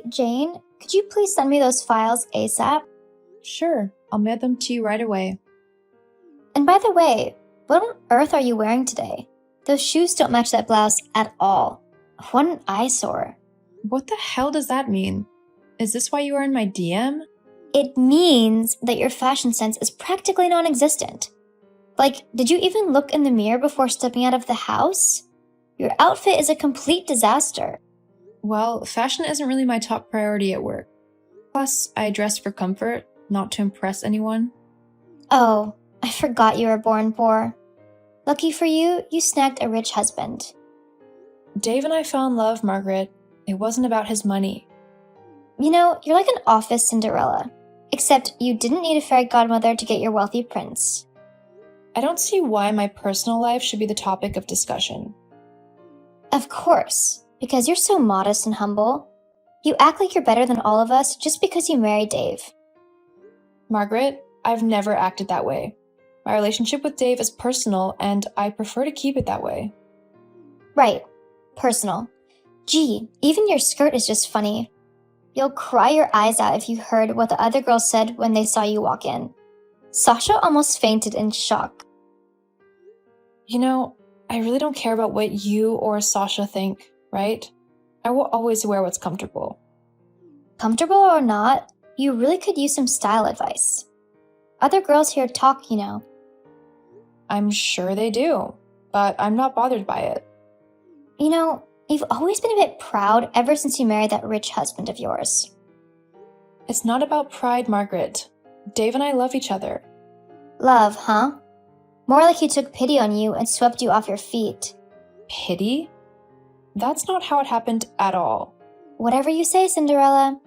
Hey, Jane, could you please send me those files ASAP? Sure, I'll mail them to you right away. And by the way, what on earth are you wearing today? Those shoes don't match that blouse at all. What an eyesore. What the hell does that mean? Is this why you are in my DM? It means that your fashion sense is practically non-existent. Like, did you even look in the mirror before stepping out of the house? Your outfit is a complete disaster. Well, fashion isn't really my top priority at work. Plus, I dress for comfort, not to impress anyone. Oh, I forgot you were born poor. Lucky for you, you snagged a rich husband. Dave and I fell in love, Margaret. It wasn't about his money. You know, you're like an office Cinderella. Except you didn't need a fairy godmother to get your wealthy prince. I don't see why my personal life should be the topic of discussion. Of course, because you're so modest and humble. You act like you're better than all of us just because you married Dave. Margaret, I've never acted that way. My relationship with Dave is personal, and I prefer to keep it that way. Right, personal. Gee, even your skirt is just funny. You'll cry your eyes out if you heard what the other girls said when they saw you walk in. Sasha almost fainted in shock. You know, I really don't care about what you or Sasha think, right? I will always wear what's comfortable. Comfortable or not, you really could use some style advice. Other girls here talk, you know. I'm sure they do, but I'm not bothered by it. You know, you've always been a bit proud ever since you married that rich husband of yours. It's not about pride, Margaret. Dave and I love each other. Love, huh? More like he took pity on you and swept you off your feet. Pity? That's not how it happened at all. Whatever you say, Cinderella.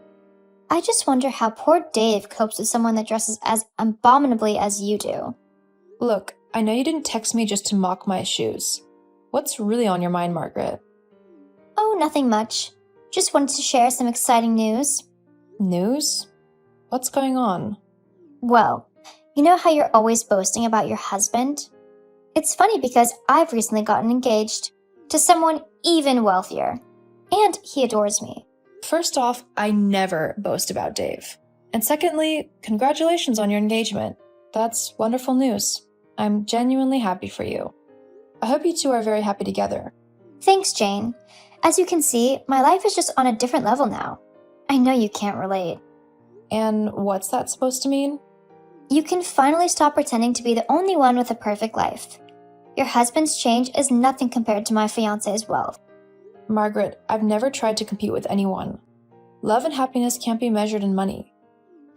I just wonder how poor Dave copes with someone that dresses as abominably as you do. Look, I know you didn't text me just to mock my shoes. What's really on your mind, Margaret? Oh, nothing much. Just wanted to share some exciting news. News? What's going on? Well, you know how you're always boasting about your husband? It's funny because I've recently gotten engaged to someone even wealthier. And he adores me. First off, I never boast about Dave. And secondly, congratulations on your engagement. That's wonderful news. I'm genuinely happy for you. I hope you two are very happy together. Thanks, Jane. As you can see, my life is just on a different level now. I know you can't relate. And what's that supposed to mean? You can finally stop pretending to be the only one with a perfect life. Your husband's change is nothing compared to my fiancé's wealth. Margaret, I've never tried to compete with anyone. Love and happiness can't be measured in money.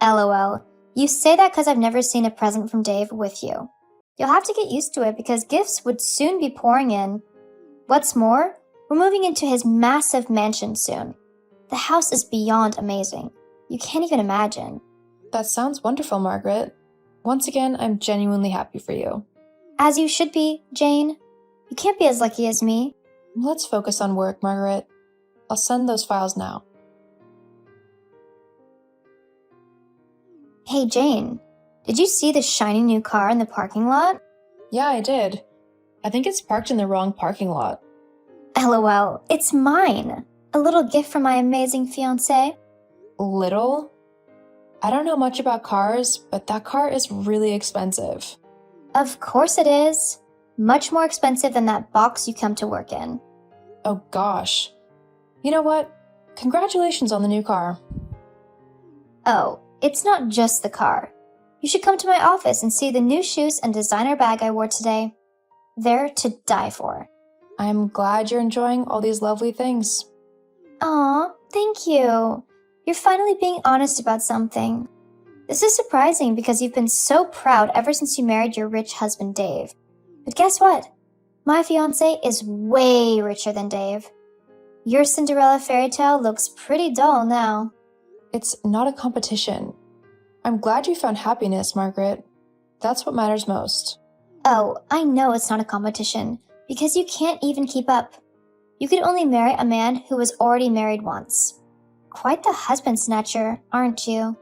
LOL. You say that because I've never seen a present from Dave with you. You'll have to get used to it because gifts would soon be pouring in. What's more, we're moving into his massive mansion soon. The house is beyond amazing. You can't even imagine. That sounds wonderful, Margaret. Once again, I'm genuinely happy for you. As you should be, Jane. You can't be as lucky as me. Let's focus on work, Margaret. I'll send those files now. Hey, Jane. Did you see the shiny new car in the parking lot? Yeah, I did. I think it's parked in the wrong parking lot. LOL, it's mine. A little gift from my amazing fiancé. Little? I don't know much about cars, but that car is really expensive. Of course it is. Much more expensive than that box you come to work in. Oh gosh. You know what? Congratulations on the new car. Oh, it's not just the car. You should come to my office and see the new shoes and designer bag I wore today. They're to die for. I'm glad you're enjoying all these lovely things. Aw, thank you. You're finally being honest about something. This is surprising because you've been so proud ever since you married your rich husband, Dave. But guess what? My fiancé is way richer than Dave. Your Cinderella fairy tale looks pretty dull now. It's not a competition. I'm glad you found happiness, Margaret. That's what matters most. Oh, I know it's not a competition, because you can't even keep up. You could only marry a man who was already married once. Quite the husband snatcher, aren't you?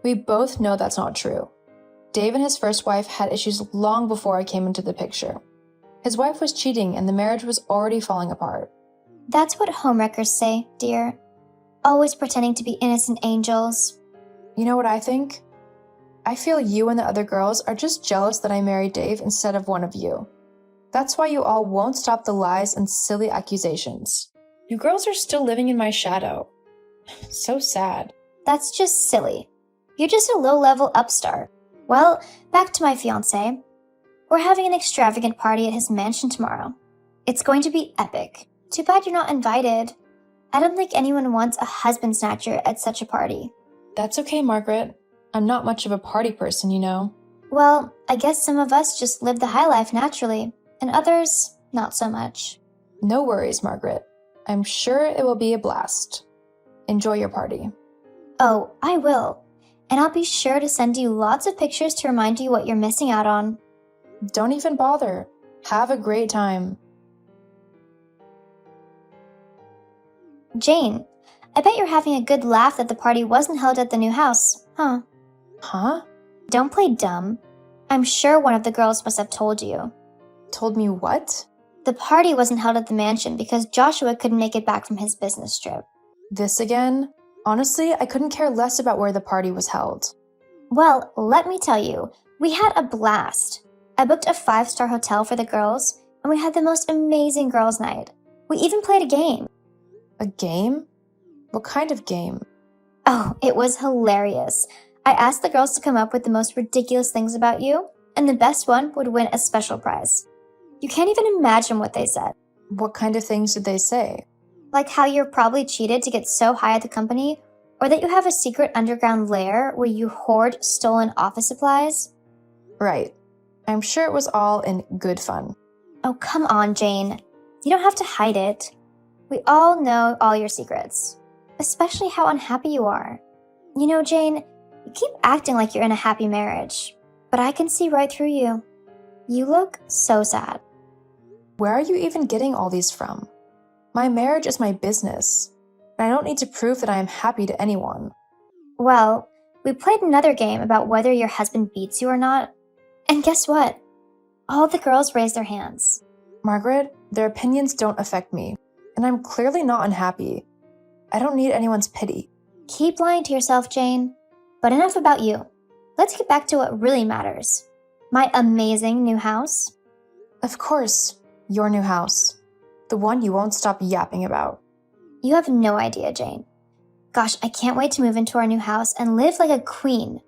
We both know that's not true. Dave and his first wife had issues long before I came into the picture. His wife was cheating and the marriage was already falling apart. That's what homewreckers say, dear. always pretending to be innocent angels. You know what I think? I feel you and the other girls are just jealous that I married Dave instead of one of you. That's why you all won't stop the lies and silly accusations. You girls are still living in my shadow. So sad. That's just silly. You're just a low-level upstart. Well, back to my fiancé. We're having an extravagant party at his mansion tomorrow. It's going to be epic. Too bad you're not invited. I don't think anyone wants a husband snatcher at such a party. That's okay, Margaret. I'm not much of a party person, you know. Well, I guess some of us just live the high life naturally, and others, not so much. No worries, Margaret. I'm sure it will be a blast. Enjoy your party. Oh, I will. And I'll be sure to send you lots of pictures to remind you what you're missing out on. Don't even bother. Have a great time. Jane, I bet you're having a good laugh that the party wasn't held at the new house, huh? Huh? Don't play dumb. I'm sure one of the girls must have told you. Told me what? The party wasn't held at the mansion because Joshua couldn't make it back from his business trip. This again? Honestly, I couldn't care less about where the party was held. Well, let me tell you, we had a blast. I booked a 5-star hotel for the girls, and we had the most amazing girls' night. We even played a game. A game? What kind of game? Oh, it was hilarious. I asked the girls to come up with the most ridiculous things about you, and the best one would win a special prize. You can't even imagine what they said. What kind of things did they say? Like how you're probably cheated to get so high at the company, or that you have a secret underground lair where you hoard stolen office supplies. Right. I'm sure it was all in good fun. Oh, come on, Jane. You don't have to hide it. We all know all your secrets, especially how unhappy you are. You know, Jane, you keep acting like you're in a happy marriage, but I can see right through you. You look so sad. Where are you even getting all these from? My marriage is my business, and I don't need to prove that I am happy to anyone. Well, we played another game about whether your husband beats you or not, and guess what? All the girls raised their hands. Margaret, their opinions don't affect me, and I'm clearly not unhappy. I don't need anyone's pity. Keep lying to yourself, Jane. But enough about you. Let's get back to what really matters. My amazing new house. Of course, your new house. The one you won't stop yapping about. You have no idea, Jane. Gosh, I can't wait to move into our new house and live like a queen.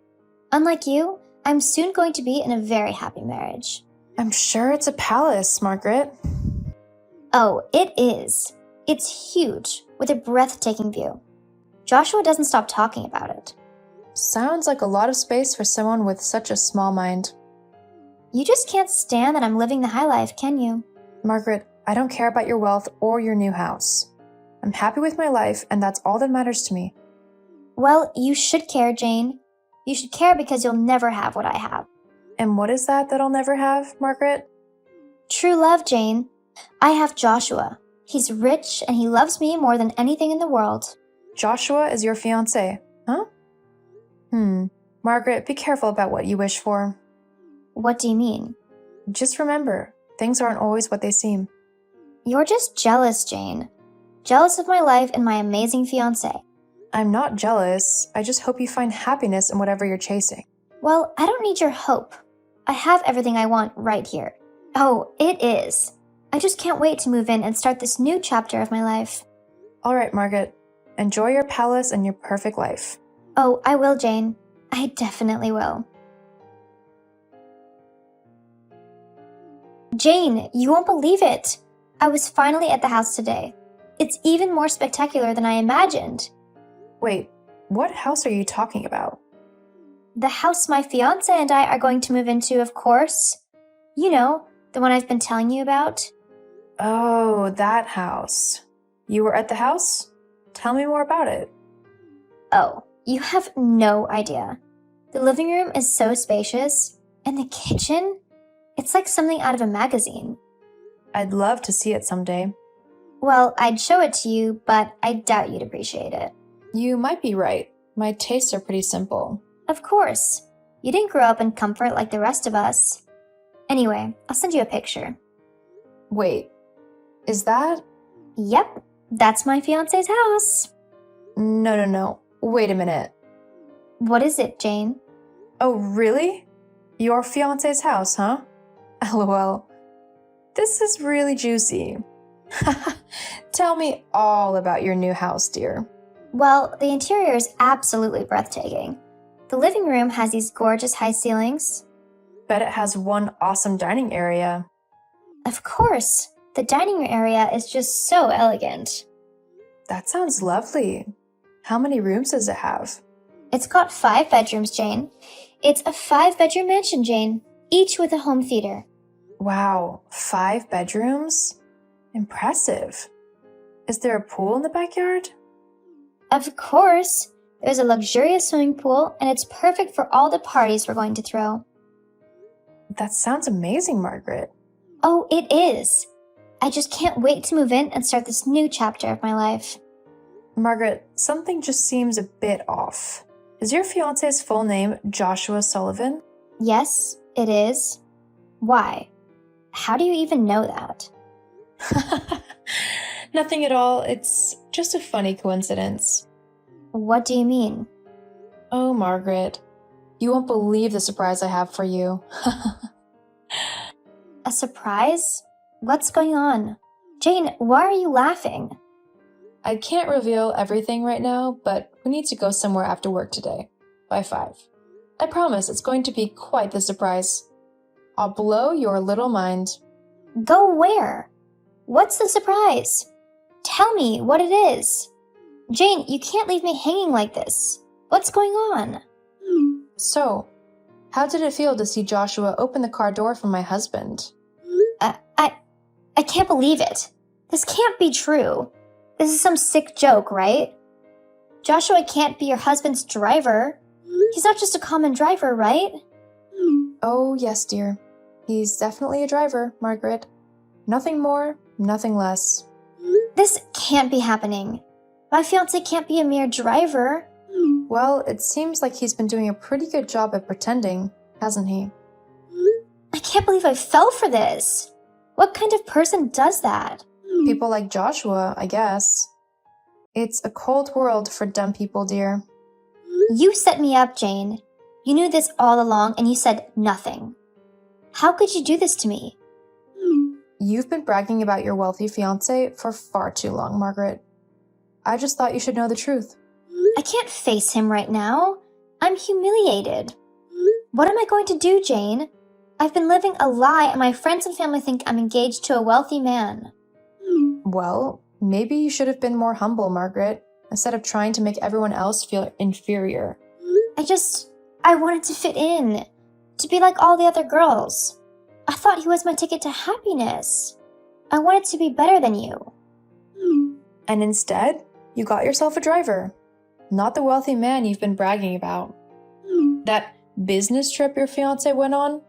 Unlike you, I'm soon going to be in a very happy marriage. I'm sure it's a palace, Margaret. Oh, it is. It's huge, with a breathtaking view. Joshua doesn't stop talking about it. Sounds like a lot of space for someone with such a small mind. You just can't stand that I'm living the high life, can you? Margaret, I don't care about your wealth or your new house. I'm happy with my life, and that's all that matters to me. Well, you should care, Jane. You should care because you'll never have what I have. And what is that I'll never have, Margaret? True love, Jane. I have Joshua. He's rich and he loves me more than anything in the world. Joshua is your fiancé, huh? Margaret, be careful about what you wish for. What do you mean? Just remember, things aren't always what they seem. You're just jealous, Jane. Jealous of my life and my amazing fiancé. I'm not jealous. I just hope you find happiness in whatever you're chasing. Well, I don't need your hope. I have everything I want right here. Oh, it is. I just can't wait to move in and start this new chapter of my life. All right, Margaret. Enjoy your palace and your perfect life. Oh, I will, Jane. I definitely will. Jane, you won't believe it. I was finally at the house today. It's even more spectacular than I imagined. Wait, what house are you talking about? The house my fiancé and I are going to move into, of course. You know, the one I've been telling you about. Oh, that house. You were at the house? Tell me more about it. Oh, you have no idea. The living room is so spacious, and the kitchen, it's like something out of a magazine. I'd love to see it someday. Well, I'd show it to you, but I doubt you'd appreciate it. You might be right. My tastes are pretty simple. Of course. You didn't grow up in comfort like the rest of us. Anyway, I'll send you a picture. Wait, is that? Yep, that's my fiancé's house. No. Wait a minute. What is it, Jane? Oh, really? Your fiance's house, huh? LOL. This is really juicy. Tell me all about your new house, dear. Well, the interior is absolutely breathtaking. The living room has these gorgeous high ceilings. Bet it has one awesome dining area. Of course, the dining room area is just so elegant. That sounds lovely. How many rooms does it have? It's got 5 bedrooms, Jane. It's a 5-bedroom mansion, Jane, each with a home theater. Wow, 5 bedrooms? Impressive. Is there a pool in the backyard? Of course, there's a luxurious swimming pool, and it's perfect for all the parties we're going to throw. That sounds amazing, Margaret. Oh, it is. I just can't wait to move in and start this new chapter of my life. Margaret, something just seems a bit off. Is your fiance's full name Joshua Sullivan? Yes, it is. Why? How do you even know that? Nothing at all. It's just a funny coincidence. What do you mean? Oh, Margaret, you won't believe the surprise I have for you. A surprise? What's going on? Jane, why are you laughing? I can't reveal everything right now, but we need to go somewhere after work today, by 5. I promise it's going to be quite the surprise. I'll blow your little mind. Go where? What's the surprise? Tell me what it is. Jane, you can't leave me hanging like this. What's going on? So, how did it feel to see Joshua open the car door for my husband? I can't believe it. This can't be true. This is some sick joke, right? Joshua can't be your husband's driver. He's not just a common driver, right? Oh, yes, dear. He's definitely a driver, Margaret. Nothing more, nothing less. This can't be happening. My fiancé can't be a mere driver. Well, it seems like he's been doing a pretty good job at pretending, hasn't he? I can't believe I fell for this. What kind of person does that? People like Joshua, I guess. It's a cold world for dumb people, dear. You set me up, Jane. You knew this all along and you said nothing. How could you do this to me? You've been bragging about your wealthy fiancé for far too long, Margaret. I just thought you should know the truth. I can't face him right now. I'm humiliated. What am I going to do, Jane? I've been living a lie and my friends and family think I'm engaged to a wealthy man. Well, maybe you should have been more humble, Margaret, instead of trying to make everyone else feel inferior. I wanted to fit in, to be like all the other girls. I thought he was my ticket to happiness. I wanted to be better than you. And instead, you got yourself a driver. Not the wealthy man you've been bragging about. That business trip your fiancé went on?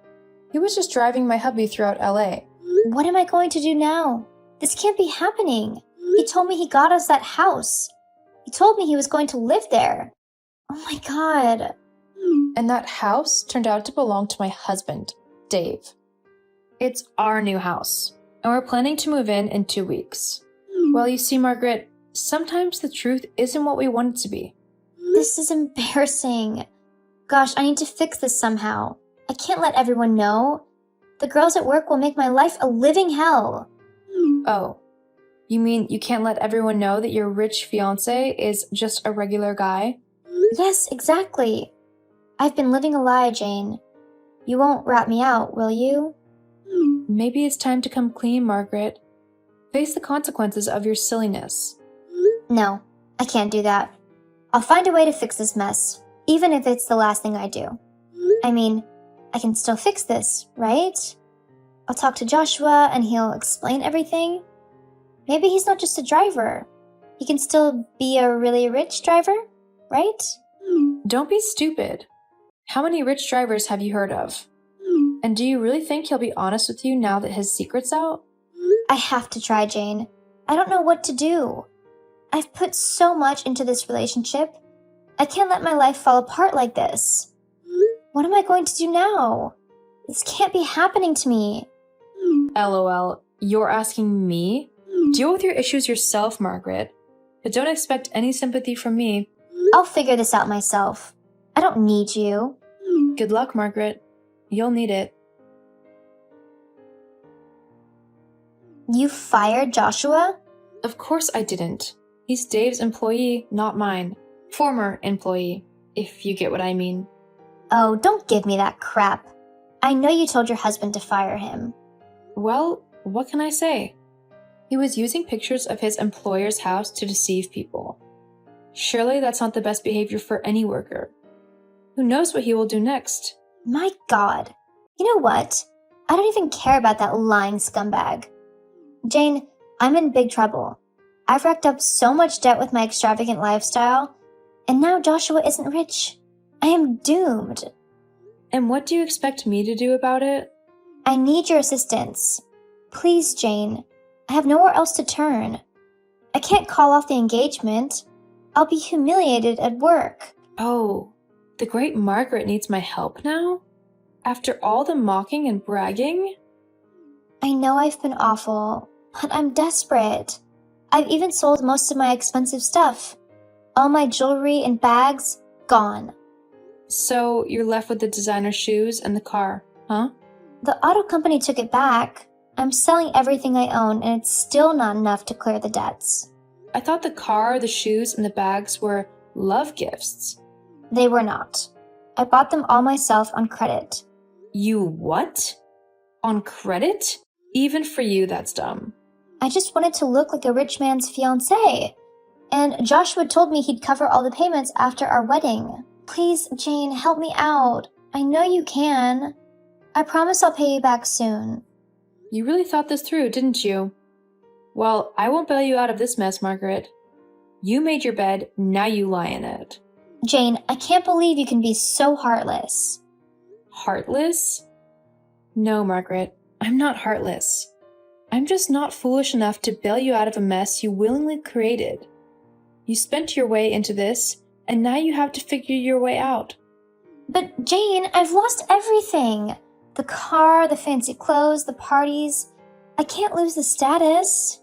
He was just driving my hubby throughout LA. What am I going to do now? This can't be happening. He told me he got us that house. He told me he was going to live there. Oh my God. And that house turned out to belong to my husband, Dave. It's our new house, and we're planning to move in 2 weeks. Well, you see, Margaret, sometimes the truth isn't what we want it to be. This is embarrassing. Gosh, I need to fix this somehow. I can't let everyone know. The girls at work will make my life a living hell. Oh, you mean you can't let everyone know that your rich fiancé is just a regular guy? Yes, exactly. I've been living a lie, Jane. You won't rat me out, will you? Maybe it's time to come clean, Margaret. Face the consequences of your silliness. No, I can't do that. I'll find a way to fix this mess, even if it's the last thing I do. I mean, I can still fix this, right? I'll talk to Joshua and he'll explain everything. Maybe he's not just a driver. He can still be a really rich driver, right? Don't be stupid. How many rich drivers have you heard of? And do you really think he'll be honest with you now that his secret's out? I have to try, Jane. I don't know what to do. I've put so much into this relationship. I can't let my life fall apart like this. What am I going to do now? This can't be happening to me. LOL, you're asking me? Deal with your issues yourself, Margaret. but don't expect any sympathy from me. I'll figure this out myself. I don't need you. Good luck, Margaret. You'll need it. You fired Joshua? Of course I didn't. He's Dave's employee, not mine. Former employee, if you get what I mean. Oh, don't give me that crap. I know you told your husband to fire him. Well, what can I say? He was using pictures of his employer's house to deceive people. Surely that's not the best behavior for any worker. Who knows what he will do next? My God. You know what? I don't even care about that lying scumbag. Jane, I'm in big trouble. I've racked up so much debt with my extravagant lifestyle, and now Joshua isn't rich. I am doomed. And what do you expect me to do about it? I need your assistance. Please, Jane. I have nowhere else to turn. I can't call off the engagement. I'll be humiliated at work. Oh, the great Margaret needs my help now? After all the mocking and bragging? I know I've been awful, but I'm desperate. I've even sold most of my expensive stuff. All my jewelry and bags, gone. So you're left with the designer shoes and the car, huh? The auto company took it back. I'm selling everything I own, and it's still not enough to clear the debts. I thought the car, the shoes, and the bags were love gifts. They were not. I bought them all myself on credit. You what? On credit? Even for you, that's dumb. I just wanted to look like a rich man's fiancé. And Joshua told me he'd cover all the payments after our wedding. Please, Jane, help me out. I know you can. I promise I'll pay you back soon. You really thought this through, didn't you? Well, I won't bail you out of this mess, Margaret. You made your bed, now you lie in it. Jane, I can't believe you can be so heartless. Heartless? No, Margaret, I'm not heartless. I'm just not foolish enough to bail you out of a mess you willingly created. You spent your way into this, and now you have to figure your way out. But Jane, I've lost everything. The car, the fancy clothes, the parties. I can't lose the status.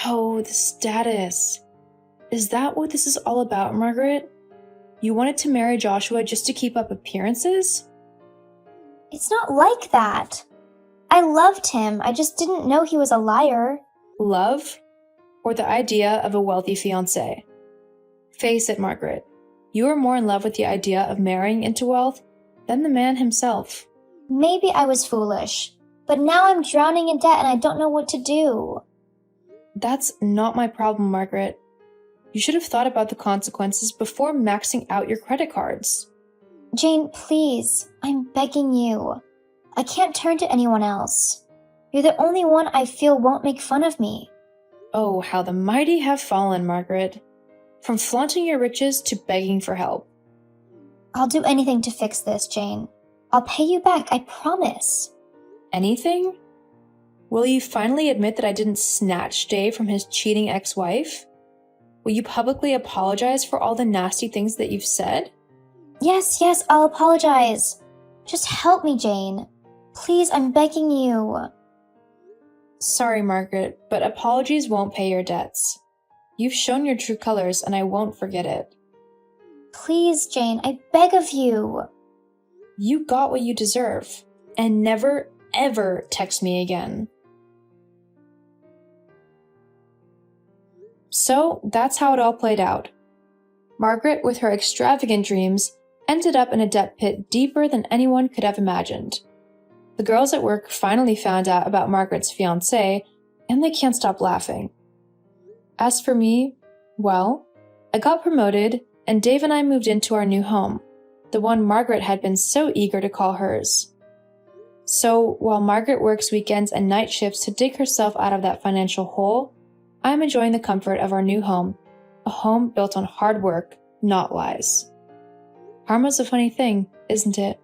Oh, the status. Is that what this is all about, Margaret? You wanted to marry Joshua just to keep up appearances? It's not like that. I loved him. I just didn't know he was a liar. Love? Or the idea of a wealthy fiancé? Face it, Margaret. You are more in love with the idea of marrying into wealth than the man himself. Maybe I was foolish, but now I'm drowning in debt and I don't know what to do. That's not my problem, Margaret. You should have thought about the consequences before maxing out your credit cards. Jane, please, I'm begging you. I can't turn to anyone else. You're the only one I feel won't make fun of me. Oh, how the mighty have fallen, Margaret. From flaunting your riches to begging for help. I'll do anything to fix this, Jane. I'll pay you back, I promise. Anything? Will you finally admit that I didn't snatch Dave from his cheating ex-wife? Will you publicly apologize for all the nasty things that you've said? Yes, I'll apologize. Just help me, Jane. Please, I'm begging you. Sorry, Margaret, but apologies won't pay your debts. You've shown your true colors, and I won't forget it. Please, Jane, I beg of you. You got what you deserve, and never, ever text me again. So, that's how it all played out. Margaret, with her extravagant dreams, ended up in a debt pit deeper than anyone could have imagined. The girls at work finally found out about Margaret's fiancé, and they can't stop laughing. As for me, well, I got promoted, and Dave and I moved into our new home, the one Margaret had been so eager to call hers. So, while Margaret works weekends and night shifts to dig herself out of that financial hole, I'm enjoying the comfort of our new home, a home built on hard work, not lies. Karma's a funny thing, isn't it?